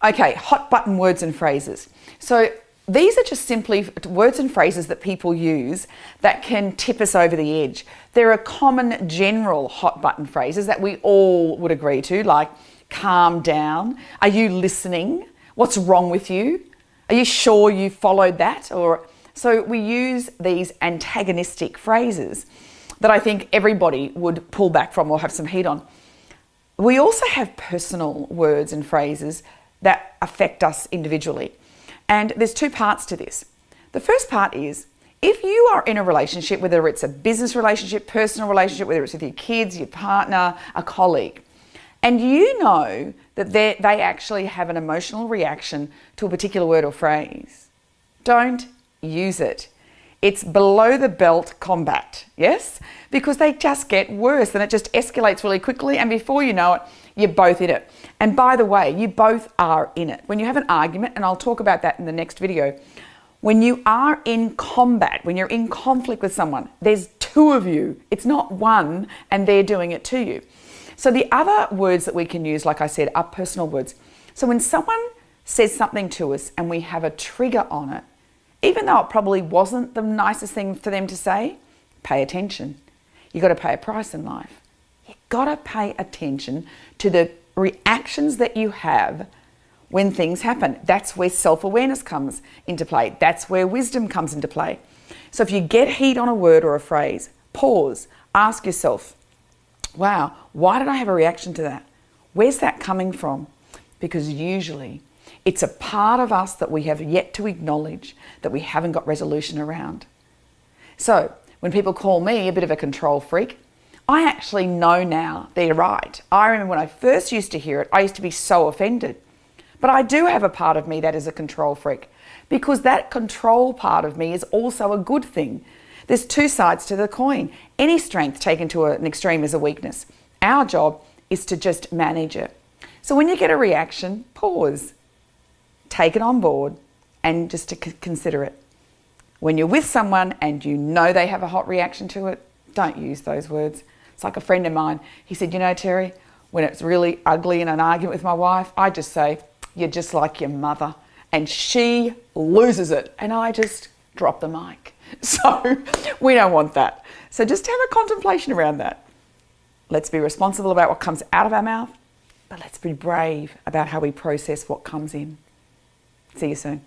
Okay, hot button words and phrases. So these are just simply words and phrases that people use that can tip us over the edge. There are common general hot button phrases that we all would agree to, like calm down, are you listening, what's wrong with you, are you sure you followed that? So we use these antagonistic phrases that I think everybody would pull back from or have some heat on. We also have personal words and phrases that affect us individually. And there's two parts to this. The first part is, if you are in a relationship, whether it's a business relationship, personal relationship, whether it's with your kids, your partner, a colleague, and you know that they actually have an emotional reaction to a particular word or phrase, don't use it. It's below the belt combat, yes? Because they just get worse and it just escalates really quickly, and before you know it, you're both in it. And by the way, you both are in it. When you have an argument, and I'll talk about that in the next video, when you are in combat, when you're in conflict with someone, there's two of you. It's not one and they're doing it to you. So the other words that we can use, like I said, are personal words. So when someone says something to us and we have a trigger on it, even though it probably wasn't the nicest thing for them to say, pay attention. You've got to pay a price in life. You've got to pay attention to the reactions that you have when things happen. That's where self-awareness comes into play. That's where wisdom comes into play. So if you get heat on a word or a phrase, pause, ask yourself, wow, why did I have a reaction to that? Where's that coming from? Because usually it's a part of us that we have yet to acknowledge, that we haven't got resolution around. So when people call me a bit of a control freak, I actually know now they're right. I remember when I first used to hear it, I used to be so offended. But I do have a part of me that is a control freak, because that control part of me is also a good thing. There's two sides to the coin. Any strength taken to an extreme is a weakness. Our job is to just manage it. So when you get a reaction, pause, take it on board, and just to consider it. When you're with someone and you know they have a hot reaction to it, don't use those words. It's like a friend of mine. He said, you know, Terry, when it's really ugly in an argument with my wife, I just say, you're just like your mother. And she loses it. And I just drop the mic. So we don't want that. So just have a contemplation around that. Let's be responsible about what comes out of our mouth, but let's be brave about how we process what comes in. See you soon.